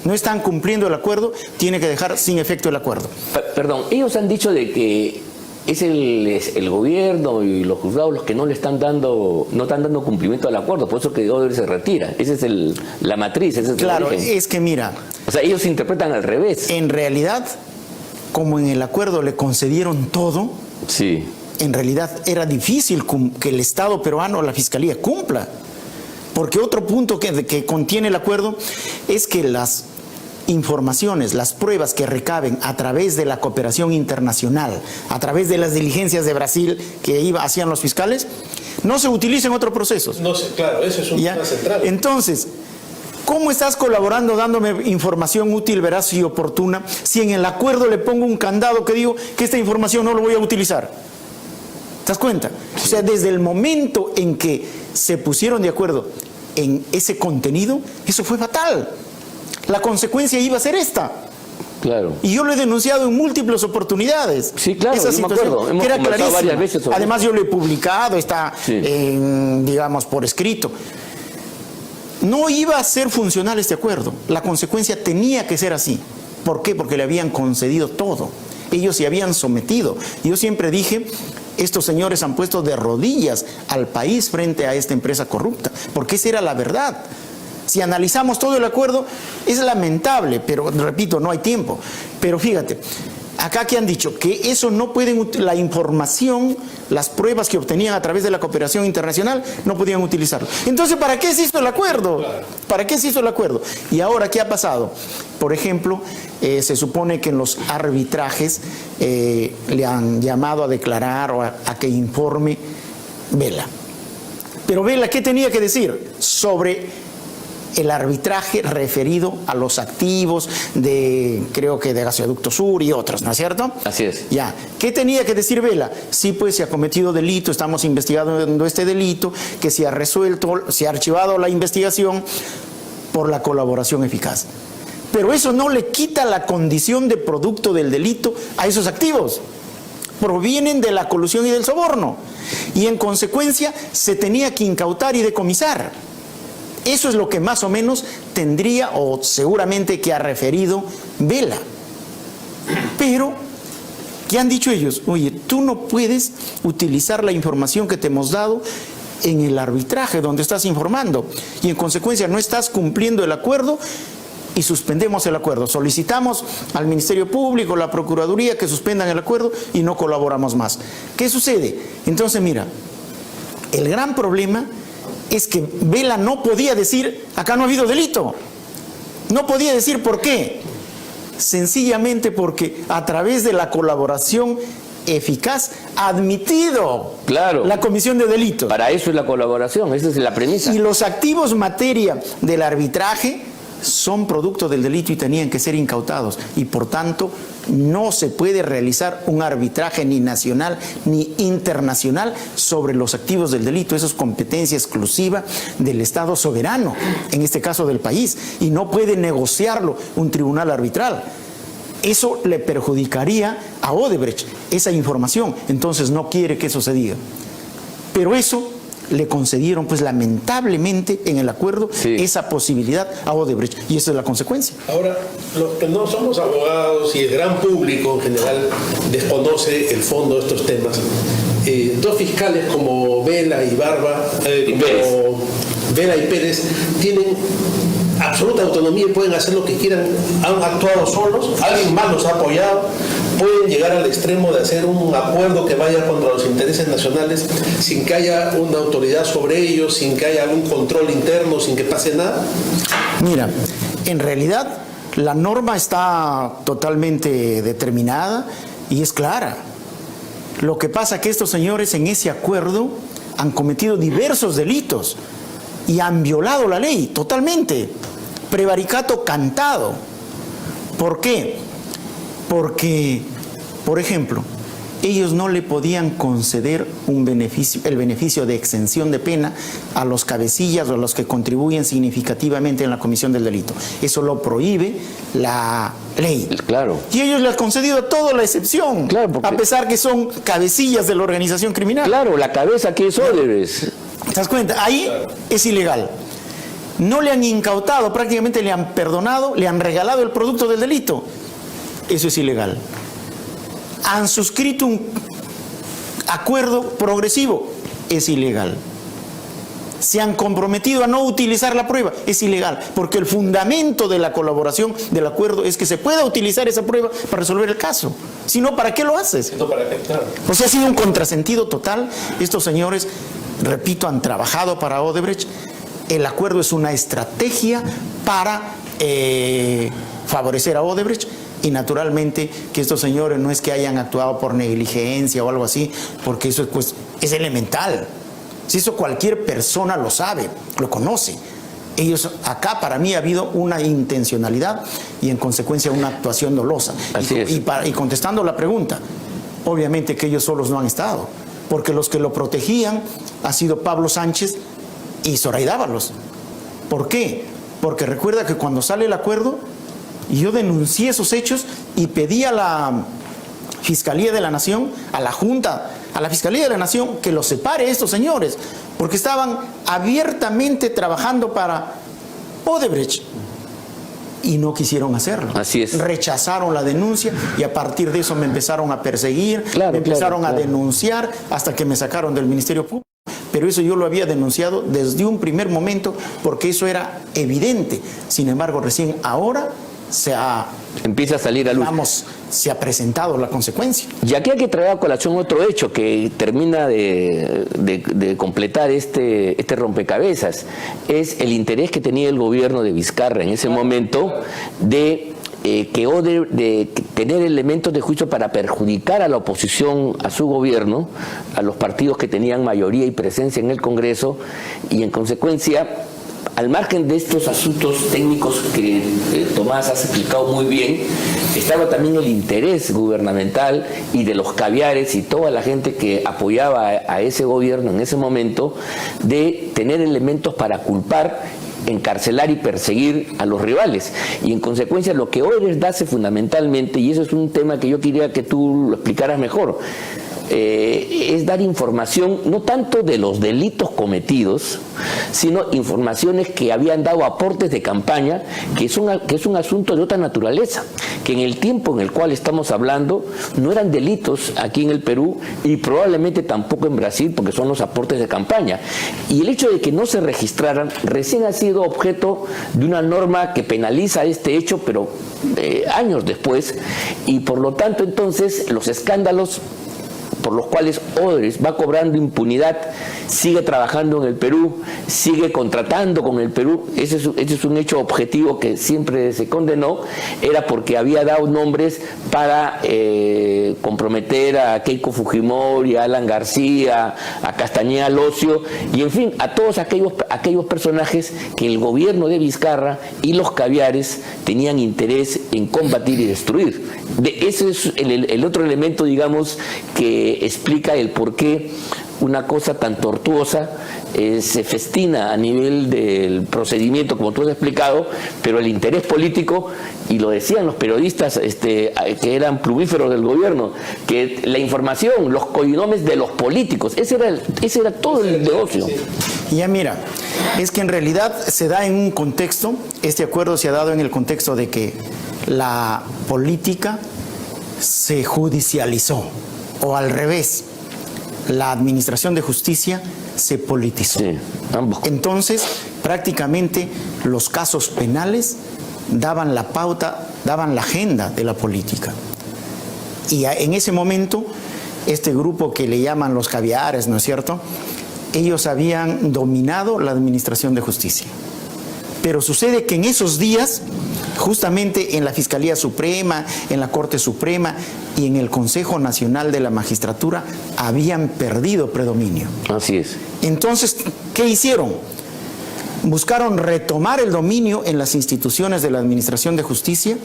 No están cumpliendo el acuerdo, tiene que dejar sin efecto el acuerdo. Perdón, ellos han dicho de que es el gobierno y los juzgados los que no están dando cumplimiento al acuerdo, por eso que Odebrecht se retira. Esa es la matriz, ese es claro, el origen. es que mira... O sea, ellos se interpretan al revés. En realidad, como en el acuerdo le concedieron todo, sí, en realidad era difícil que el Estado peruano o la Fiscalía cumpla. Porque otro punto que contiene el acuerdo es que las informaciones, las pruebas que recaben a través de la cooperación internacional, a través de las diligencias de Brasil que hacían los fiscales, no se utilicen en otros procesos. No sé, claro, eso es un tema central. Entonces, ¿cómo estás colaborando dándome información útil, veraz y oportuna si en el acuerdo le pongo un candado que digo que esta información no lo voy a utilizar? ¿Te das cuenta? O sea, desde el momento en que se pusieron de acuerdo en ese contenido, eso fue fatal. La consecuencia iba a ser esta. Claro. Y yo lo he denunciado en múltiples oportunidades. Sí, claro, esa yo me acuerdo. Hemos que era conversado clarísima. varias veces sobre Además, eso. yo lo he publicado, está, sí, digamos, por escrito. No iba a ser funcional este acuerdo. La consecuencia tenía que ser así. ¿Por qué? Porque le habían concedido todo. Ellos se habían sometido. Yo siempre dije, estos señores han puesto de rodillas al país frente a esta empresa corrupta, porque esa era la verdad. Si analizamos todo el acuerdo, es lamentable, pero repito, no hay tiempo. Pero fíjate, acá que han dicho que eso no pueden, la información, las pruebas que obtenían a través de la cooperación internacional, no podían utilizarlo. Entonces, ¿para qué se hizo el acuerdo? ¿Para qué se hizo el acuerdo? Y ahora, ¿qué ha pasado? Por ejemplo, se supone que en los arbitrajes le han llamado a declarar o a que informe Vela. Pero Vela, ¿qué tenía que decir sobre el arbitraje referido a los activos de, creo que de Gasoducto Sur y otros, ¿no es cierto? Así es. Ya. ¿Qué tenía que decir Vela? Sí, pues se ha cometido delito, estamos investigando este delito, que se ha resuelto, se ha archivado la investigación por la colaboración eficaz. Pero eso no le quita la condición de producto del delito a esos activos. Provienen de la colusión y del soborno. Y en consecuencia se tenía que incautar y decomisar. Eso es lo que más o menos tendría o seguramente que ha referido Vela. Pero, ¿qué han dicho ellos? Oye, tú no puedes utilizar la información que te hemos dado en el arbitraje donde estás informando y en consecuencia no estás cumpliendo el acuerdo y suspendemos el acuerdo. Solicitamos al Ministerio Público, la Procuraduría que suspendan el acuerdo y no colaboramos más. ¿Qué sucede? Entonces, mira, el gran problema es que Vela no podía decir, acá no ha habido delito. No podía decir por qué. Sencillamente porque a través de la colaboración eficaz ha admitido la comisión de delitos. Para eso es la colaboración, esa es la premisa. Y los activos materia del arbitraje son producto del delito y tenían que ser incautados. Y por tanto, no se puede realizar un arbitraje ni nacional ni internacional sobre los activos del delito. Eso es competencia exclusiva del Estado soberano, en este caso del país. Y no puede negociarlo un tribunal arbitral. Eso le perjudicaría a Odebrecht, esa información. Entonces no quiere que eso se diga. Pero eso le concedieron, pues lamentablemente, en el acuerdo, esa posibilidad a Odebrecht. Y esa es la consecuencia. Ahora, los que no somos abogados y el gran público en general desconoce el fondo de estos temas. Dos fiscales como Vela y Barba, como Vela y Pérez, tienen absoluta autonomía y pueden hacer lo que quieran. Han actuado solos, alguien más los ha apoyado, pueden llegar al extremo de hacer un acuerdo que vaya contra los intereses nacionales sin que haya una autoridad sobre ellos, sin que haya algún control interno, sin que pase nada. Mira, en realidad la norma está totalmente determinada y es clara. Lo que pasa es que estos señores en ese acuerdo han cometido diversos delitos y han violado la ley totalmente. Prevaricato cantado. ¿Por qué? Porque, por ejemplo, ellos no le podían conceder el beneficio de exención de pena a los cabecillas o a los que contribuyen significativamente en la comisión del delito. Eso lo prohíbe la ley. Claro. Y ellos le han concedido a todo la excepción, claro, porque... a pesar que son cabecillas de la organización criminal. Claro, la cabeza que es Odebrecht. ¿Te das cuenta? Ahí es ilegal. No le han incautado, prácticamente le han perdonado, le han regalado el producto del delito. Eso es ilegal. Han suscrito un acuerdo progresivo, es ilegal. Se han comprometido a no utilizar la prueba, es ilegal, porque el fundamento de la colaboración del acuerdo es que se pueda utilizar esa prueba para resolver el caso. Si no, ¿para qué lo haces? O sea, ha sido un contrasentido total. Estos señores, repito, han trabajado para Odebrecht. El acuerdo es una estrategia para favorecer a Odebrecht. Y naturalmente que estos señores no es que hayan actuado por negligencia o algo así, porque eso pues, es elemental. Si eso cualquier persona lo sabe, lo conoce. Ellos, acá para mí ha habido una intencionalidad y en consecuencia una actuación dolosa. Así es. Y contestando la pregunta, obviamente que ellos solos no han estado, porque los que lo protegían ha sido Pablo Sánchez y Zoraida Ábalos. ¿Por qué? Porque recuerda que cuando sale el acuerdo, yo denuncié esos hechos y pedí a la Fiscalía de la Nación, a la Junta, a la Fiscalía de la Nación, que los separe estos señores, porque estaban abiertamente trabajando para Odebrecht y no quisieron hacerlo. Así es. Rechazaron la denuncia y a partir de eso me empezaron a perseguir, me empezaron a denunciar hasta que me sacaron del Ministerio Público. Pero eso yo lo había denunciado desde un primer momento porque eso era evidente. Sin embargo, recién ahora empieza a salir a luz. Se ha presentado la consecuencia. Y aquí hay que traer a colación otro hecho que termina de completar este rompecabezas. Es el interés que tenía el gobierno de Vizcarra en ese momento de tener elementos de juicio para perjudicar a la oposición, a su gobierno, a los partidos que tenían mayoría y presencia en el Congreso, y en consecuencia, al margen de estos asuntos técnicos que Tomás has explicado muy bien, estaba también el interés gubernamental y de los caviares y toda la gente que apoyaba a ese gobierno en ese momento de tener elementos para culpar, encarcelar y perseguir a los rivales. Y en consecuencia lo que Odebrecht hace fundamentalmente, y eso es un tema que yo quería que tú lo explicaras mejor, es dar información no tanto de los delitos cometidos, sino informaciones que habían dado aportes de campaña, que es un asunto de otra naturaleza, que en el tiempo en el cual estamos hablando no eran delitos aquí en el Perú y probablemente tampoco en Brasil, porque son los aportes de campaña. Y el hecho de que no se registraran recién ha sido objeto de una norma que penaliza este hecho, pero años después, y por lo tanto entonces los escándalos por los cuales Odebrecht va cobrando impunidad, sigue trabajando en el Perú, sigue contratando con el Perú. Ese es un hecho objetivo que siempre se condenó, era porque había dado nombres para comprometer a Keiko Fujimori, a Alan García, a Castañeda Locio, y en fin, a todos aquellos personajes que el gobierno de Vizcarra y los caviares tenían interés en combatir y destruir. Ese es el otro elemento, digamos, que explica el por qué una cosa tan tortuosa se festina a nivel del procedimiento, como tú has explicado, pero el interés político, y lo decían los periodistas que eran plumíferos del gobierno, que la información, los cognomes de los políticos, ese era todo el negocio. Ya mira, es que en realidad se da en un contexto, este acuerdo se ha dado en el contexto de que la política se judicializó, o al revés, la administración de justicia se politizó. Sí, ambos. Entonces, prácticamente los casos penales daban la pauta, daban la agenda de la política. Y en ese momento, este grupo que le llaman los caviares, ¿no es cierto?, ellos habían dominado la administración de justicia. Pero sucede que en esos días, justamente en la Fiscalía Suprema, en la Corte Suprema y en el Consejo Nacional de la Magistratura, habían perdido predominio. Así es. Entonces, ¿qué hicieron? Buscaron retomar el dominio en las instituciones de la Administración de Justicia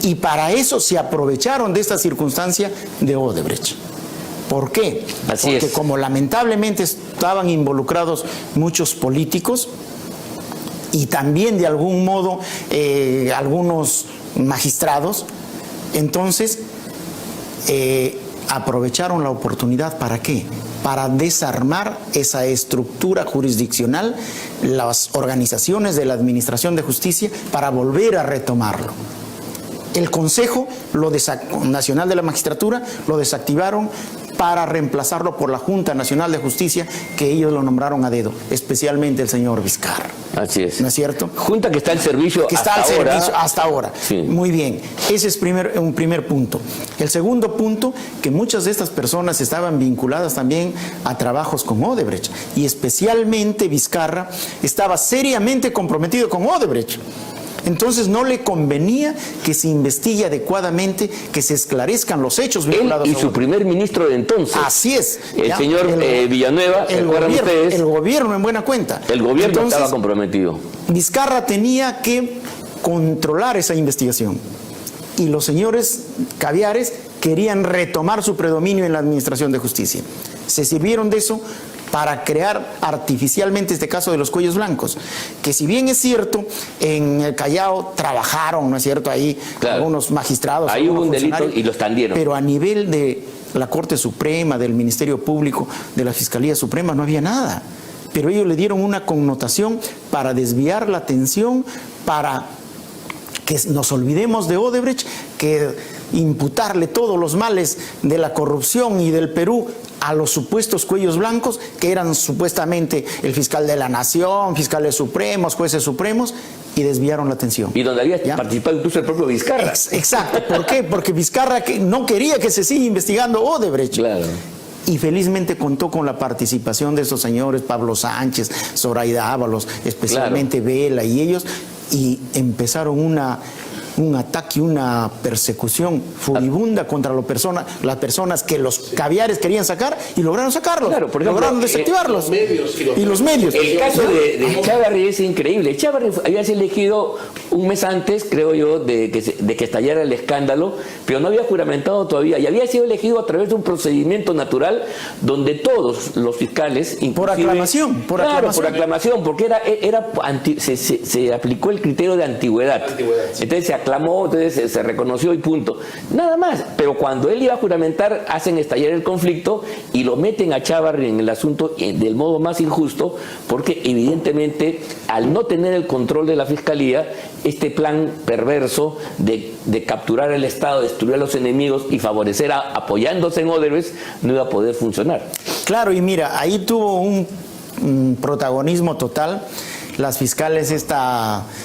Y para eso se aprovecharon de esta circunstancia de Odebrecht. ¿Por qué? Así Porque es. como lamentablemente estaban involucrados muchos políticos y también de algún modo algunos magistrados, entonces aprovecharon la oportunidad. ¿Para qué? Para desarmar esa estructura jurisdiccional, las organizaciones de la Administración de Justicia, para volver a retomarlo. El Consejo Nacional de la Magistratura lo desactivaron para reemplazarlo por la Junta Nacional de Justicia, que ellos lo nombraron a dedo, especialmente el señor Vizcarra. Así es. ¿No es cierto? Junta que está al servicio Que está al hasta ahora. servicio hasta ahora. Sí. Muy bien. Ese es un primer punto. El segundo punto, que muchas de estas personas estaban vinculadas también a trabajos con Odebrecht, y especialmente Vizcarra estaba seriamente comprometido con Odebrecht. Entonces no le convenía que se investigue adecuadamente, que se esclarezcan los hechos vinculados Él y a su Odebrecht. primer ministro de entonces. Así es. El Ya, señor Villanueva, ¿se acuerdan ustedes? El gobierno en buena cuenta. El gobierno Entonces, estaba comprometido. Vizcarra tenía que controlar esa investigación. Y los señores caviares querían retomar su predominio en la Administración de Justicia. Se sirvieron de eso para crear artificialmente este caso de los cuellos blancos, que si bien es cierto, en el Callao trabajaron, ¿no es cierto?, ahí claro, algunos magistrados. ahí hubo un delito funcionarios, y lo extendieron. Pero a nivel de la Corte Suprema, del Ministerio Público, de la Fiscalía Suprema, no había nada. Pero ellos le dieron una connotación para desviar la atención, para que nos olvidemos de Odebrecht, que imputarle todos los males de la corrupción y del Perú a los supuestos cuellos blancos, que eran supuestamente el fiscal de la Nación, fiscales supremos, jueces supremos, y desviaron la atención. Y donde había ¿Ya? participado incluso el propio Vizcarra. Exacto. ¿Por qué? Porque Vizcarra no quería que se siga investigando Odebrecht. Claro. Y felizmente contó con la participación de esos señores, Pablo Sánchez, Zoraida Ábalos, especialmente Vela y ellos, y empezaron un ataque, una persecución furibunda contra las personas que los caviares querían sacar, y lograron sacarlos. Claro, por ejemplo, lograron desactivarlos. los medios Y los medios. El caso de Chávarri es increíble. Chávarri había sido elegido un mes antes, creo yo, de que estallara el escándalo, pero no había juramentado todavía, y había sido elegido a través de un procedimiento natural donde todos los fiscales, Por aclamación, por claro, aclamación. por aclamación, porque se aplicó el criterio de antigüedad. Entonces se aclamó, entonces se reconoció y punto. Nada más. Pero cuando él iba a juramentar, hacen estallar el conflicto y lo meten a Chávarri en el asunto del modo más injusto, porque evidentemente, al no tener el control de la fiscalía, este plan perverso de capturar el Estado, destruir a los enemigos y favorecer apoyándose en Odebrecht, no iba a poder funcionar. Claro, y mira, ahí tuvo un protagonismo total las fiscales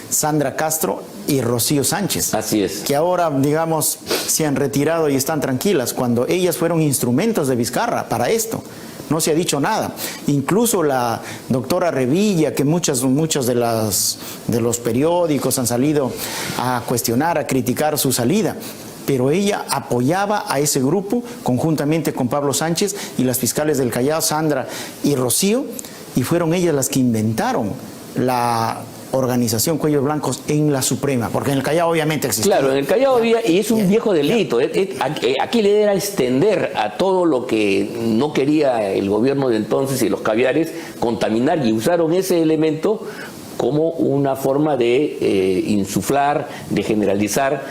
Sandra Castro y Rocío Sánchez. Así es. Que ahora, digamos, se han retirado y están tranquilas, cuando ellas fueron instrumentos de Vizcarra para esto. No se ha dicho nada. Incluso la doctora Revilla, que muchos de los periódicos han salido a cuestionar, a criticar su salida, pero ella apoyaba a ese grupo conjuntamente con Pablo Sánchez y las fiscales del Callao, Sandra y Rocío, y fueron ellas las que inventaron la organización Cuellos Blancos en la Suprema, porque en el Callao obviamente existía. Claro, en el Callao había, y es un viejo delito. Aquí le era extender a todo lo que no quería el gobierno de entonces y los caviares, contaminar, y usaron ese elemento como una forma de insuflar, de generalizar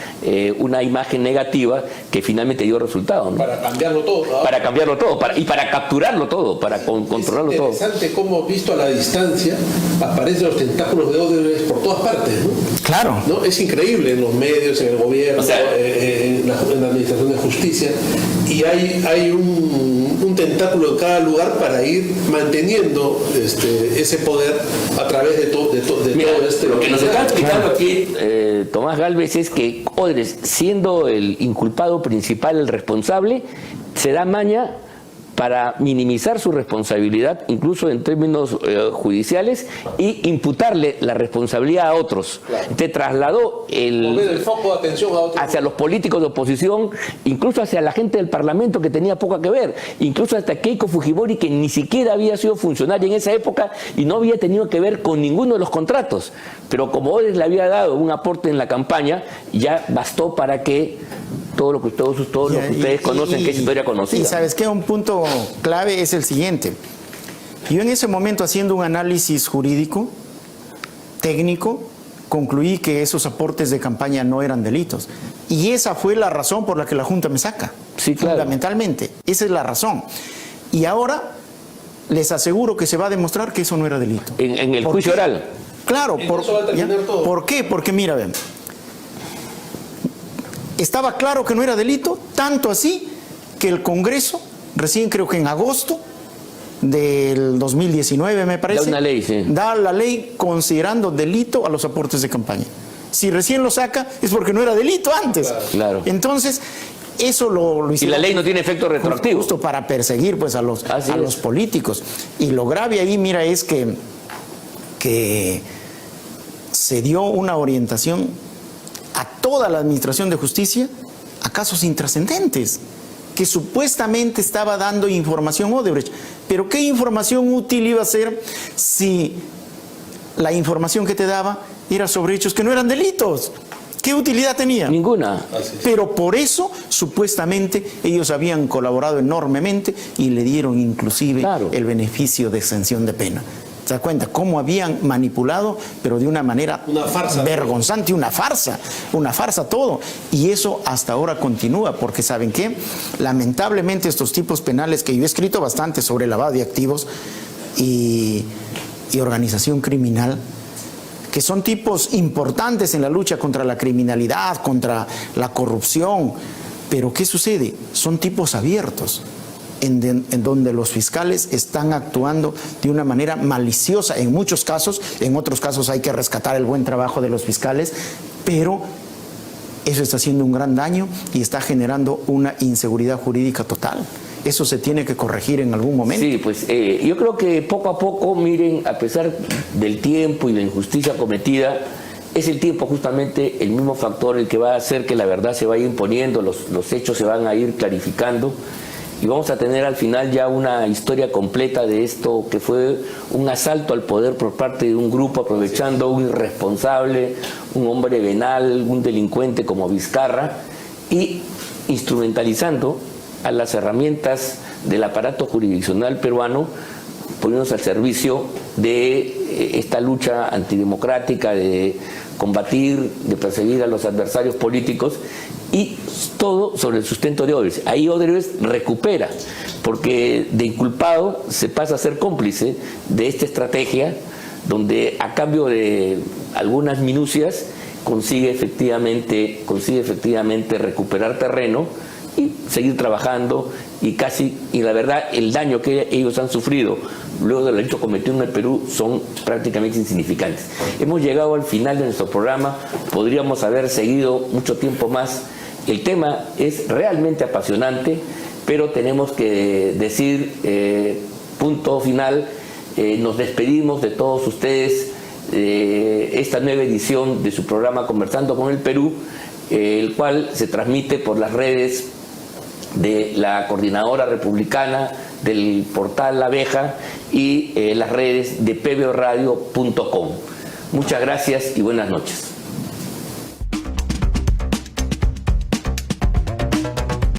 una imagen negativa que finalmente dio resultado, ¿no? Para cambiarlo todo. ¿no? Para cambiarlo todo, y para capturarlo todo, para controlarlo todo. Es interesante cómo, visto a la distancia, aparecen los tentáculos de Odebrecht por todas partes, ¿no? Claro. ¿No? Es increíble en los medios, en el gobierno, O sea, en la Administración de Justicia, y hay un tentáculo en cada lugar para ir manteniendo ese poder a través de todo Mira, este. lo que nos está explicando aquí Tomás Gálvez es que Odebrecht, siendo el inculpado principal, el responsable, se da maña para minimizar su responsabilidad, incluso en términos judiciales, y imputarle la responsabilidad a otros. Claro. Te trasladó Mover el foco de atención a otros. hacia los políticos de oposición, incluso hacia la gente del Parlamento que tenía poco que ver, incluso hasta Keiko Fujimori, que ni siquiera había sido funcionaria en esa época y no había tenido que ver con ninguno de los contratos. Pero como Odebrecht le había dado un aporte en la campaña, ya bastó para que todo lo que ustedes conocen, que es historia conocida. Y sabes que un punto clave es el siguiente. Yo en ese momento, haciendo un análisis jurídico, técnico, concluí que esos aportes de campaña no eran delitos. Y esa fue la razón por la que la Junta me saca. Sí, claro. Fundamentalmente. Esa es la razón. Y ahora les aseguro que se va a demostrar que eso no era delito. En el ¿Por juicio qué? oral. Claro. Eso va a terminar todo. ¿Por qué? Porque mira, ven. Estaba claro que no era delito, tanto así que el Congreso, recién creo que en agosto del 2019 me parece, Da una ley, sí. Da la ley considerando delito a los aportes de campaña. Si recién lo saca es porque no era delito antes. Claro. Entonces, eso lo Y hicieron. la ley no tiene efecto retroactivo. Justo para perseguir pues a los Así es. políticos. Y lo grave ahí, mira, es que se dio una orientación a toda la administración de justicia a casos intrascendentes, que supuestamente estaba dando información Odebrecht. Pero ¿qué información útil iba a ser si la información que te daba era sobre hechos que no eran delitos? ¿Qué utilidad tenía? Ninguna. Pero por eso, supuestamente, ellos habían colaborado enormemente y le dieron inclusive Claro. el beneficio de exención de pena. ¿Se da cuenta? Cómo habían manipulado, pero de una manera Una farsa. vergonzante, una farsa todo. Y eso hasta ahora continúa, porque ¿saben qué? Lamentablemente estos tipos penales, que yo he escrito bastante sobre lavado de activos y organización criminal, que son tipos importantes en la lucha contra la criminalidad, contra la corrupción. Pero ¿qué sucede? Son tipos abiertos, en donde los fiscales están actuando de una manera maliciosa en muchos casos. En otros casos hay que rescatar el buen trabajo de los fiscales, pero eso está haciendo un gran daño y está generando una inseguridad jurídica total. Eso se tiene que corregir en algún momento. Sí, pues yo creo que poco a poco, miren, a pesar del tiempo y la injusticia cometida, es el tiempo justamente el mismo factor el que va a hacer que la verdad se vaya imponiendo, los hechos se van a ir clarificando y vamos a tener al final ya una historia completa de esto que fue un asalto al poder por parte de un grupo aprovechando un irresponsable, un hombre venal, un delincuente como Vizcarra y instrumentalizando a las herramientas del aparato jurisdiccional peruano, poniéndose al servicio de esta lucha antidemocrática, de combatir, de perseguir a los adversarios políticos, y todo sobre el sustento de Odebrecht. Ahí Odebrecht recupera, porque de inculpado se pasa a ser cómplice de esta estrategia, donde a cambio de algunas minucias consigue efectivamente recuperar terreno y seguir trabajando, y la verdad el daño que ellos han sufrido luego del hecho cometido en el Perú son prácticamente insignificantes. Hemos llegado al final de nuestro programa, podríamos haber seguido mucho tiempo más. El tema es realmente apasionante, pero tenemos que decir punto final. Nos despedimos de todos ustedes, esta nueva edición de su programa Conversando con el Perú, el cual se transmite por las redes de la Coordinadora Republicana, del portal La Abeja y las redes de pboradio.com. Muchas gracias y buenas noches.